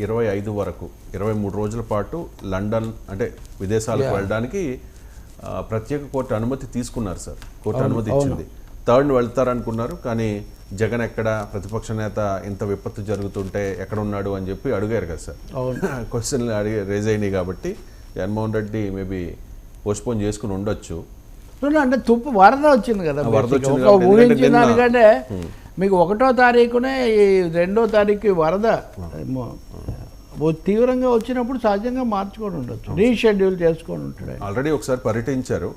25 వరకు 23 రోజుల పాటు లండన్ అంటే విదేశాలకు వెళ్ళడానికి ప్రత్యేక కోర్టు అనుమతి తీసుకున్నారు సార్. కోర్టు అనుమతి ఇచ్చింది. 3rd వెళ్తారనుకున్నారు, కానీ జగన్ ఎక్కడ, ప్రతిపక్ష నేత ఇంత విపత్తు జరుగుతుంటే ఎక్కడ ఉన్నాడు అని చెప్పి అడిగారు కదా సార్. క్వశ్చన్లు రేజ్ అయినాయి కాబట్టి జగన్మోహన్ రెడ్డి మేబీ పోస్ట్పోన్ చేసుకుని ఉండొచ్చు. అంటే వరద వచ్చింది కదా, ఊహించిన దానికంటే మీకు 1వ తారీఖునే 2వ తారీఖు వరద తీవ్రంగా వచ్చినప్పుడు సహజంగా మార్చుకొని ఉండొచ్చు, రీషెడ్యూల్ చేసుకొని ఉంటాడు. ఆల్రెడీ ఒకసారి పర్యటించారు,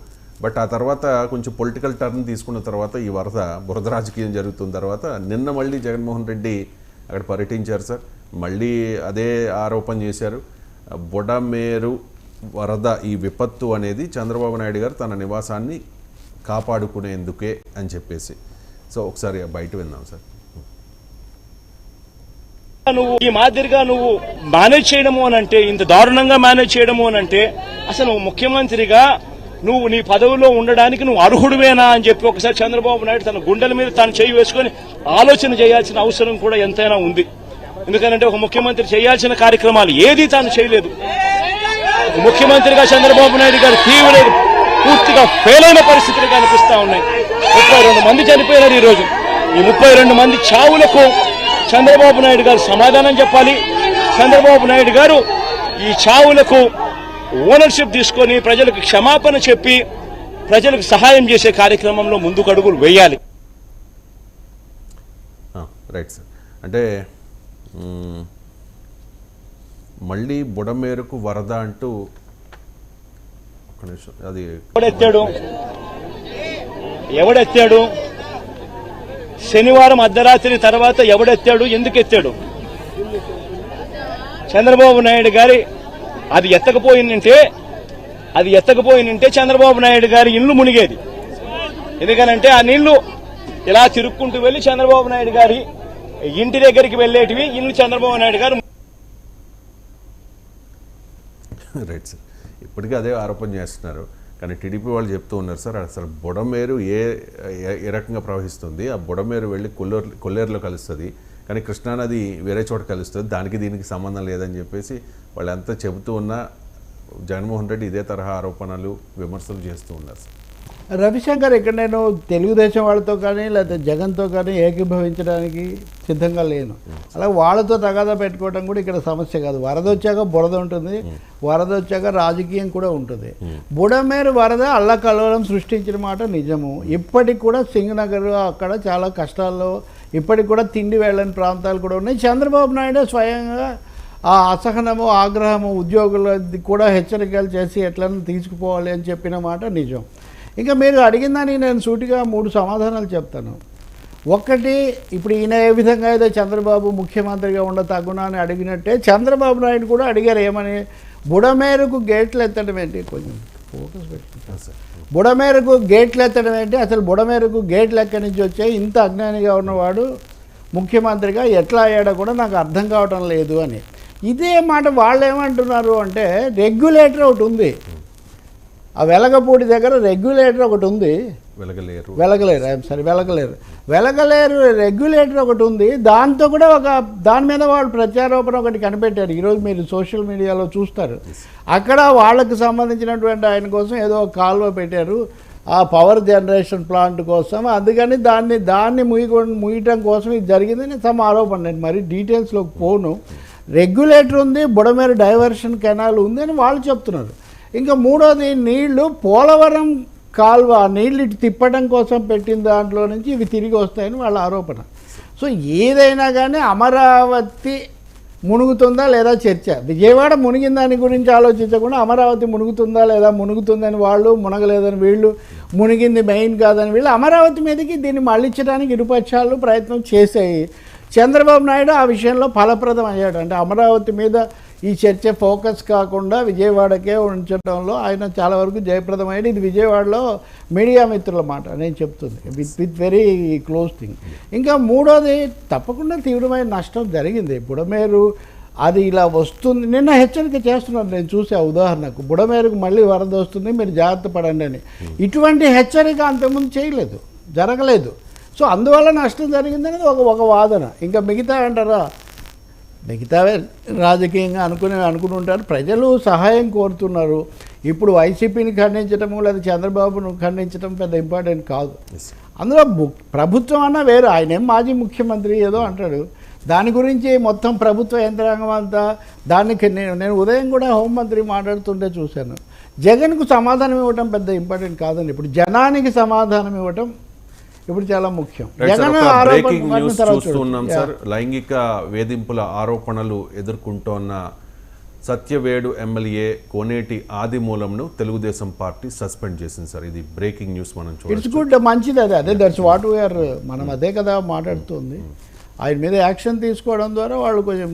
బట్ ఆ తర్వాత కొంచెం పొలిటికల్ టర్న్ తీసుకున్న తర్వాత ఈ బురద రాజకీయం జరుగుతున్న తర్వాత నిన్న మళ్ళీ జగన్మోహన్ రెడ్డి అక్కడ పర్యటించారు సార్. మళ్ళీ అదే ఆరోపణ చేశారు. బుడమేరు వరద ఈ విపత్తు అనేది చంద్రబాబు నాయుడు గారు తన నివాసాన్ని కాపాడుకునేందుకే అని చెప్పేసి. సో ఒకసారి బయట విన్నాం సార్. నువ్వు ఈ మాదిరిగా నువ్వు మేనేజ్ చేయడము అని అంటే, ఇంత దారుణంగా మేనేజ్ చేయడము అని అంటే, అసలు ముఖ్యమంత్రిగా నువ్వు నీ పదవిలో ఉండడానికి నువ్వు అర్హుడివేనా అని చెప్పి ఒకసారి చంద్రబాబు నాయుడు తన గుండెల మీద తాను చేయి వేసుకొని ఆలోచన చేయాల్సిన అవసరం కూడా ఎంతైనా ఉంది. ఎందుకంటే ఒక ముఖ్యమంత్రి చేయాల్సిన కార్యక్రమాలు ఏది తాను చేయలేదు. ముఖ్యమంత్రిగా చంద్రబాబు నాయుడు గారు పూర్తిగా ఫెయిల్ అయిన పరిస్థితులు కనిపిస్తా ఉన్నాయి. 32 మంది చనిపోయినారు ఈ రోజు. ఈ 32 మంది చావులకు చంద్రబాబు నాయుడు గారు సమాధానం చెప్పాలి. చంద్రబాబు నాయుడు గారు ఈ చావులకు ఓనర్షిప్ తీసుకొని ప్రజలకు క్షమాపణ చెప్పి ప్రజలకు సహాయం చేసే కార్యక్రమంలో ముందుకు అడుగులు వేయాలి. Right sir. అంటే మళ్ళీ బుడమేరుకు వరద అంటూ ఒక నిమిషం, అది ఎవడెత్తాడు శనివారం అర్ధరాత్రి తర్వాత ఎవడెత్తాడు, ఎందుకు ఎత్తాడు? చంద్రబాబు నాయుడు గారి అది ఎత్తకపోయిందంటే చంద్రబాబు నాయుడు గారి ఇల్లు మునిగేది. ఎందుకనంటే ఆ నీళ్లు ఇలా తిరుక్కుంటూ వెళ్లి చంద్రబాబు నాయుడు గారి ఇంటి దగ్గరికి వెళ్లేటివి ఇల్లు చంద్రబాబు నాయుడు గారు. Right sir. ఇప్పటికీ అదే ఆరోపణ చేస్తున్నారు, కానీ టీడీపీ వాళ్ళు చెప్తూ ఉన్నారు సార్ అసలు బుడమేరు ఏ రకంగా ప్రవహిస్తుంది, ఆ బుడమేరు వెళ్ళి కొల్లేరులో కలుస్తుంది, కానీ కృష్ణానది వేరే చోట కలుస్తుంది, దానికి దీనికి సంబంధం లేదని చెప్పేసి వాళ్ళంతా చెబుతూ ఉన్నా జగన్మోహన్ రెడ్డి ఇదే తరహా ఆరోపణలు విమర్శలు చేస్తూ ఉన్నారు సార్. రవిశంకర్ ఇక్కడ నేను తెలుగుదేశం వాళ్ళతో కానీ లేకపోతే జగన్తో కానీ ఏకీభవించడానికి సిద్ధంగా లేను. అలాగే వాళ్ళతో తగాదా పెట్టుకోవడం కూడా ఇక్కడ సమస్య కాదు. వరద వచ్చాక బురద ఉంటుంది, వరద వచ్చాక రాజకీయం కూడా ఉంటుంది. బుడమేరు వరద అల్లకల్లోలం సృష్టించిన మాట నిజము. ఇప్పటికి కూడా సింగనగర్ అక్కడ చాలా కష్టాల్లో, ఇప్పటికి కూడా తిండి వెళ్ళని ప్రాంతాలు కూడా ఉన్నాయి. చంద్రబాబు నాయుడు స్వయంగా ఆ అసహనము, ఆగ్రహము ఉద్యోగులది కూడా హెచ్చరికలు చేసి ఎట్లన్నా తీసుకుపోవాలి అని చెప్పిన మాట నిజం. ఇంకా మీరు అడిగిందని నేను సూటిగా 3 సమాధానాలు చెప్తాను. ఒకటి, ఇప్పుడు ఈయన ఏ విధంగా అయితే చంద్రబాబు ముఖ్యమంత్రిగా తగునా అని అడిగినట్టే చంద్రబాబు నాయుడు కూడా అడిగారు. ఏమని? బుడమేరుకు గేట్లు ఎత్తడం ఏంటి? కొంచెం ఫోకస్ పెట్టుకుంటాను సార్. బుడమేరుకు గేట్లు ఎత్తడం ఏంటి? అసలు బుడమేరుకు గేట్లు ఎక్కడి నుంచి వచ్చాయి? ఇంత అజ్ఞానిగా ఉన్నవాడు ముఖ్యమంత్రిగా ఎట్లా అయ్యాడో కూడా నాకు అర్థం కావటం లేదు అని. ఇదే మాట వాళ్ళు ఏమంటున్నారు అంటే, రెగ్యులేటర్ ఒకటి ఉంది, ఆ వెలగపూడి దగ్గర రెగ్యులేటర్ ఒకటి ఉంది, వెలగలేరు రెగ్యులేటర్ ఒకటి ఉంది. దాంతో కూడా దాని మీద వాళ్ళు ప్రత్యారోపణ ఒకటి కనిపెట్టారు. ఈరోజు మీరు సోషల్ మీడియాలో చూస్తారు. అక్కడ వాళ్ళకి సంబంధించినటువంటి ఆయన కోసం ఏదో ఒక కాలువ పెట్టారు ఆ పవర్ జనరేషన్ ప్లాంట్ కోసం. అందుకని దాన్ని ముయ్యటం కోసం ఇది జరిగిందని సమ ఆరోపణ. నేను మరి డీటెయిల్స్లోకి పోను. రెగ్యులేటర్ ఉంది, బుడమేరు డైవర్షన్ కెనాల్ ఉంది అని వాళ్ళు చెప్తున్నారు. ఇంకా మూడోది, నీళ్లు పోలవరం కాలువ నీళ్ళు ఇటు తిప్పడం కోసం పెట్టిన దాంట్లో నుంచి ఇవి తిరిగి వస్తాయని వాళ్ళ ఆరోపణ. సో ఏదైనా కానీ అమరావతి మునుగుతుందా లేదా చర్చ. విజయవాడ మునిగిన దాని గురించి ఆలోచించకుండా అమరావతి మునుగుతుందా లేదా, మునుగుతుందని వాళ్ళు, మునగలేదని వీళ్ళు, మునిగింది మెయిన్ కాదని వీళ్ళు అమరావతి మీదకి దీన్ని మళ్ళించడానికి ఇరుపక్షాలు ప్రయత్నం చేశాయి. చంద్రబాబు నాయుడు ఆ విషయంలో ఫలప్రదం అయ్యాడు. అంటే అమరావతి మీద ఈ చర్చ ఫోకస్ కాకుండా విజయవాడకే ఉంచడంలో ఆయన చాలా వరకు జయప్రదమైంది. ఇది విజయవాడలో మీడియా మిత్రుల మాట నేను చెప్తుంది, విత్ వెరీ క్లోజ్ థింగ్. ఇంకా మూడోది, తప్పకుండా తీవ్రమైన నష్టం జరిగింది. బుడమేరు అది ఇలా వస్తుంది, నిన్న హెచ్చరిక చేస్తున్నారు, నేను చూసే ఉదాహరణకు బుడమేరుకు మళ్ళీ వరద వస్తుంది, మీరు జాగ్రత్త పడండి అని. ఇటువంటి హెచ్చరిక అంతకుముందు చేయలేదు, జరగలేదు. సో అందువల్ల నష్టం జరిగిందనేది ఒక వాదన. ఇంకా మిగతా అంటారా, మిగతావే రాజకీయంగా అనుకుని ఉంటారు. ప్రజలు సహాయం కోరుతున్నారు. ఇప్పుడు వైసీపీని ఖండించడము లేదా చంద్రబాబును ఖండించడం పెద్ద ఇంపార్టెంట్ కాదు. అందులో ప్రభుత్వం అన్నా వేరు, ఆయనేం మాజీ ముఖ్యమంత్రి ఏదో అంటాడు. దాని గురించి మొత్తం ప్రభుత్వ యంత్రాంగం అంతా దానికి నేను ఉదయం కూడా హోంమంత్రి మాట్లాడుతుంటే చూశాను. జగన్కు సమాధానం ఇవ్వటం పెద్ద ఇంపార్టెంట్ కాదండి. ఇప్పుడు జనానికి సమాధానం ఇవ్వటం ఇప్పుడు చాలా ముఖ్యం. జగన్ బ్రేకింగ్ న్యూస్ చూస్తున్నాం సార్. లైంగిక వేధింపుల ఆరోపణలు ఎదుర్కొంటోన్న సత్యవేడు ఎమ్మెల్యే కోనేటి ఆదిమూలంను తెలుగుదేశం పార్టీ సస్పెండ్ చేసింది సార్. ఇది బ్రేకింగ్ న్యూస్ మనం చూడొచ్చు. ఇట్స్ గుడ్, మంచిది. అదే దట్స్ వాట్ వీఆర్ మనం అదే కదా మాట్లాడుతుంది. ఆయన మీద యాక్షన్ తీసుకోవడం ద్వారా వాళ్ళు కొంచెం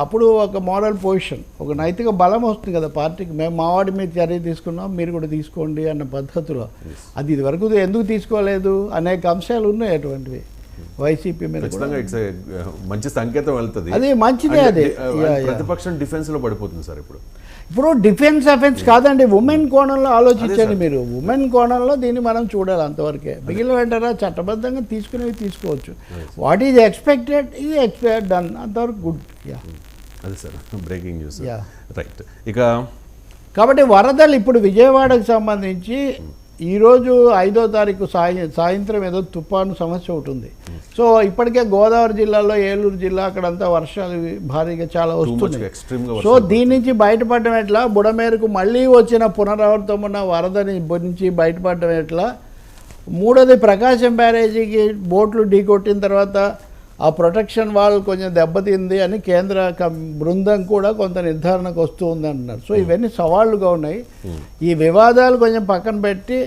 అప్పుడు ఒక మోరల్ పొజిషన్, ఒక నైతిక బలం వస్తుంది కదా పార్టీకి. మేము మావాడి మీద చర్య తీసుకున్నాం, మీరు కూడా తీసుకోండి అన్న పద్ధతిలో. అది ఇది వరకు ఎందుకు తీసుకోలేదు అనేక అంశాలు ఉన్నాయి అటువంటివి వైసీపీ మీద. మంచి సంకేతం వెళ్తుంది. అది మంచిదే. అది ప్రతిపక్షం డిఫెన్స్ లో పడిపోతుంది సార్. ఇప్పుడు డిఫెన్స్ అఫెన్స్ కాదండి, ఉమెన్ కోణంలో ఆలోచించండి మీరు. ఉమెన్ కోణంలో దీన్ని మనం చూడాలి అంతవరకే. మిగిలిన వెంటనే చట్టబద్ధంగా తీసుకునేవి తీసుకోవచ్చు. What is expected is expected done, అంతవరకు గుడ్. అది సార్ బ్రేకింగ్ న్యూస్. రైట్. ఇక కాబట్టి వరదలు ఇప్పుడు విజయవాడకు సంబంధించి ఈరోజు 5వ తారీఖు సాయంత్రం ఏదో తుఫాను సమస్య ఒకటి ఉంది. సో ఇప్పటికే గోదావరి జిల్లాలో, ఏలూరు జిల్లా అక్కడంతా వర్షాలు భారీగా చాలా వస్తున్నాయి. సో దీని నుంచి బయటపడడం ఎట్లా, బుడమేరకు మళ్ళీ వచ్చిన పునరావృతం ఉన్న వరద నుంచి బయటపడడం ఎట్లా. మూడోది ప్రకాశం బ్యారేజీకి బోట్లు ఢీకొట్టిన తర్వాత ఆ ప్రొటెక్షన్ వాల్ కొంచెం దెబ్బతింది అని కేంద్ర బృందం కూడా కొంత నిర్ధారణకు వస్తూ ఉంది అంటున్నారు. సో ఇవన్నీ సవాళ్ళుగా ఉన్నాయి. ఈ వివాదాలు కొంచెం పక్కన పెట్టి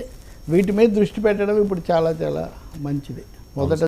వీటి మీద దృష్టి పెట్టడం ఇప్పుడు చాలా చాలా మంచిది. మొదట